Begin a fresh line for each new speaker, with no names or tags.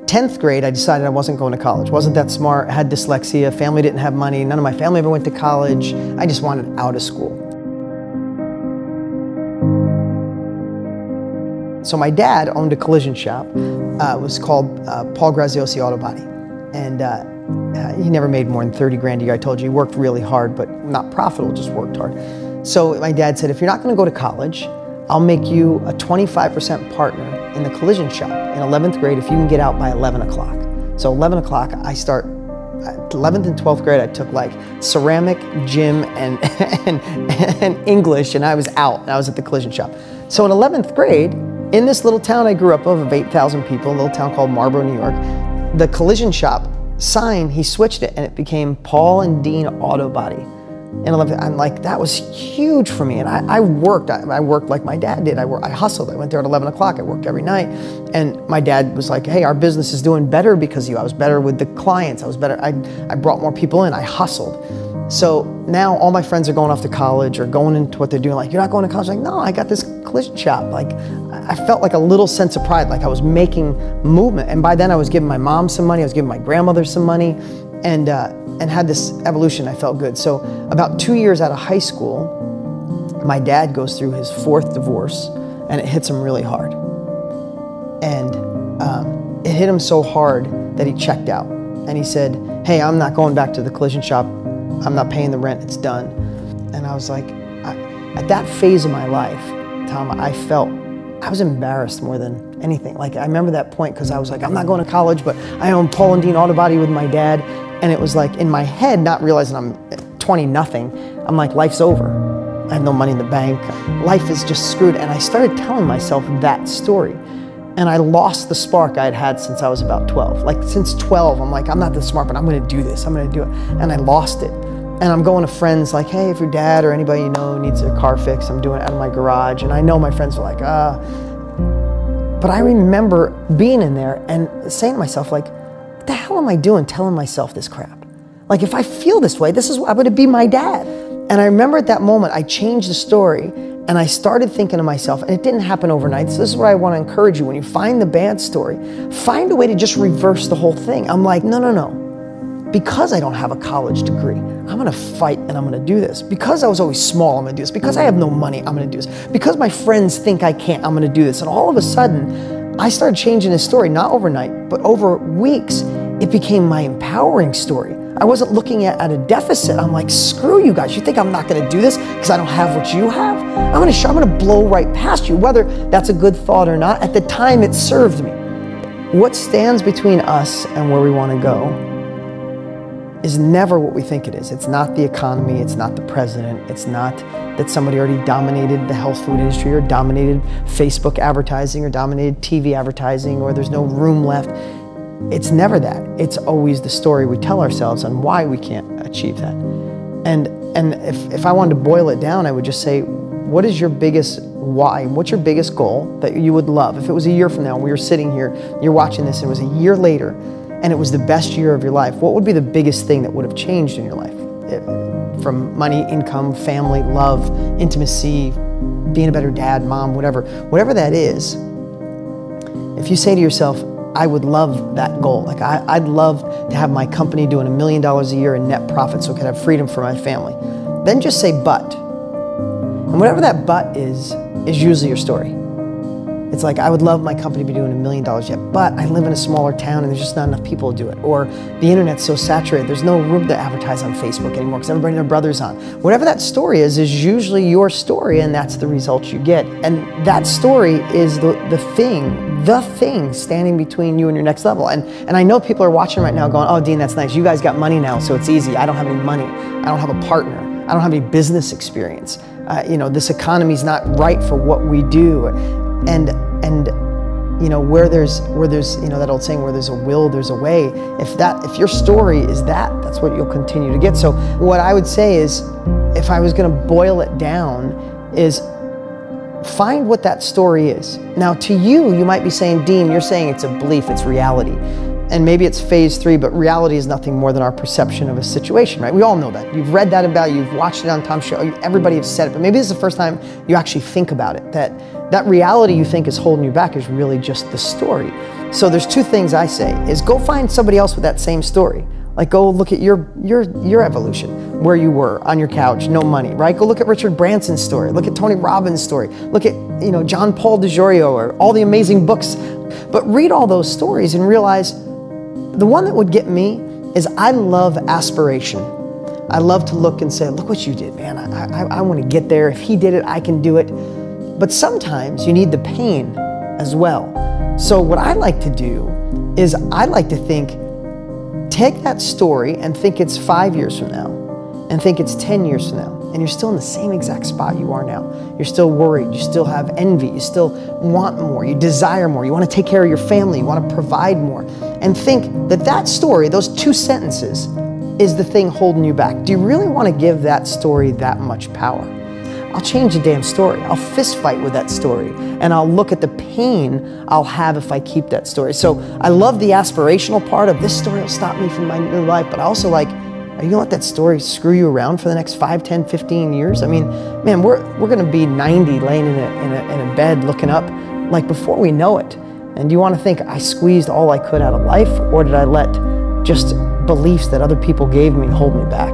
10th grade, I decided I wasn't going to college. Wasn't that smart, had dyslexia, family didn't have money, none of my family ever went to college. I just wanted out of school. So my dad owned a collision shop. It was called Paul Graziosi Auto Body. And he never made more than 30 grand a year. I told you, he worked really hard, but not profitable, just worked hard. So my dad said, if you're not gonna go to college, I'll make you a 25% partner in the collision shop in 11th grade if you can get out by 11 o'clock. So 11 o'clock, I start, 11th and 12th grade, I took like ceramic, gym, and English, and I was out, and I was at the collision shop. So in 11th grade, in this little town I grew up of 8,000 people, a little town called Marlboro, New York, the collision shop sign, he switched it, and it became Paul and Dean Auto Body. And I'm like, that was huge for me. And I worked like my dad did. I hustled. I went there at 11 o'clock. I worked every night. And my dad was like, hey, our business is doing better because of you. I was better with the clients. I was better. I brought more people in. I hustled. So now all my friends are going off to college or going into what they're doing. Like, you're not going to college? Like, no, I got this collision shop. Like, I felt like a little sense of pride, like I was making movement. And by then I was giving my mom some money. I was giving my grandmother some money. And had this evolution. I felt good. So about 2 years out of high school, my dad goes through his 4th divorce, and it hits him really hard. And it hit him so hard that he checked out. And he said, hey, I'm not going back to the collision shop. I'm not paying the rent. It's done. And I was like, at that phase of my life, Tom, I was embarrassed more than anything. Like, I remember that point because I was like, I'm not going to college, but I own Paul and Dean Auto Body with my dad. And it was like in my head, not realizing I'm 20-0, I'm like, life's over. I have no money in the bank. Life is just screwed. And I started telling myself that story. And I lost the spark I had had since I was about 12. Like since 12, I'm like, I'm not this smart, but I'm gonna do this. I'm gonna do it. And I lost it. And I'm going to friends like, hey, if your dad or anybody you know needs a car fix, I'm doing it out of my garage. And I know my friends are like, But I remember being in there and saying to myself, like, what the hell am I doing telling myself this crap? Like, if I feel this way, this is why I'm gonna be my dad. And I remember at that moment, I changed the story and I started thinking to myself, and it didn't happen overnight, so this is where I wanna encourage you. When you find the bad story, find a way to just reverse the whole thing. I'm like, no. Because I don't have a college degree, I'm gonna fight and I'm gonna do this. Because I was always small, I'm gonna do this. Because I have no money, I'm gonna do this. Because my friends think I can't, I'm gonna do this. And all of a sudden, I started changing this story, not overnight, but over weeks, it became my empowering story. I wasn't looking at a deficit. I'm like, screw you guys. You think I'm not gonna do this because I don't have what you have? I'm gonna blow right past you, whether that's a good thought or not. At the time, it served me. What stands between us and where we wanna go is never what we think it is. It's not the economy, it's not the president, it's not that somebody already dominated the health food industry or dominated Facebook advertising or dominated TV advertising or there's no room left. It's never that. It's always the story we tell ourselves on why we can't achieve that. And if I wanted to boil it down, I would just say, what is your biggest why? What's your biggest goal that you would love? If it was a year from now and we were sitting here, you're watching this, and it was a year later, and it was the best year of your life, what would be the biggest thing that would have changed in your life? From money, income, family, love, intimacy, being a better dad, mom, whatever that is. If you say to yourself, I would love that goal. Like I'd love to have my company doing $1 million a year in net profit so I could have freedom for my family. Then just say but. And whatever that but is usually your story. It's like, I would love my company to be doing $1 million yet, but I live in a smaller town and there's just not enough people to do it. Or the internet's so saturated, there's no room to advertise on Facebook anymore because everybody and their brother's on. Whatever that story is usually your story, and that's the results you get. And that story is the thing standing between you and your next level. And I know people are watching right now going, oh, Dean, that's nice. You guys got money now, so it's easy. I don't have any money. I don't have a partner. I don't have any business experience. This economy's not right for what we do. And where there's that old saying, where there's a will, there's a way. If your story is that's what you'll continue to get. So what I would say is, if I was going to boil it down, is find what that story is. Now to you might be saying, Dean, you're saying it's a belief, it's reality. and maybe it's phase 3, but reality is nothing more than our perception of a situation, right? We all know that. You've read that about, you've watched it on Tom's show, everybody has said it, but maybe this is the first time you actually think about it, that reality you think is holding you back is really just the story. So there's 2 things I say, is go find somebody else with that same story. Like go look at your evolution, where you were on your couch, no money, right? Go look at Richard Branson's story, look at Tony Robbins' story, look at John Paul DiGiorio or all the amazing books. But read all those stories and realize the one that would get me is I love aspiration. I love to look and say, look what you did, man. I want to get there. If he did it, I can do it. But sometimes you need the pain as well. So what I like to do is I like to think, take that story and think it's 5 years from now, and think it's 10 years from now, and you're still in the same exact spot you are now. You're still worried, you still have envy, you still want more, you desire more, you want to take care of your family, you want to provide more, and think that story, those 2 sentences, is the thing holding you back. Do you really want to give that story that much power? I'll change the damn story. I'll fist fight with that story, and I'll look at the pain I'll have if I keep that story. So I love the aspirational part of this story will stop me from my new life, but I also like, are you gonna let that story screw you around for the next 5, 10, 15 years? I mean, man, we're gonna be 90 laying in a bed looking up like before we know it. And do you wanna think I squeezed all I could out of life, or did I let just beliefs that other people gave me hold me back?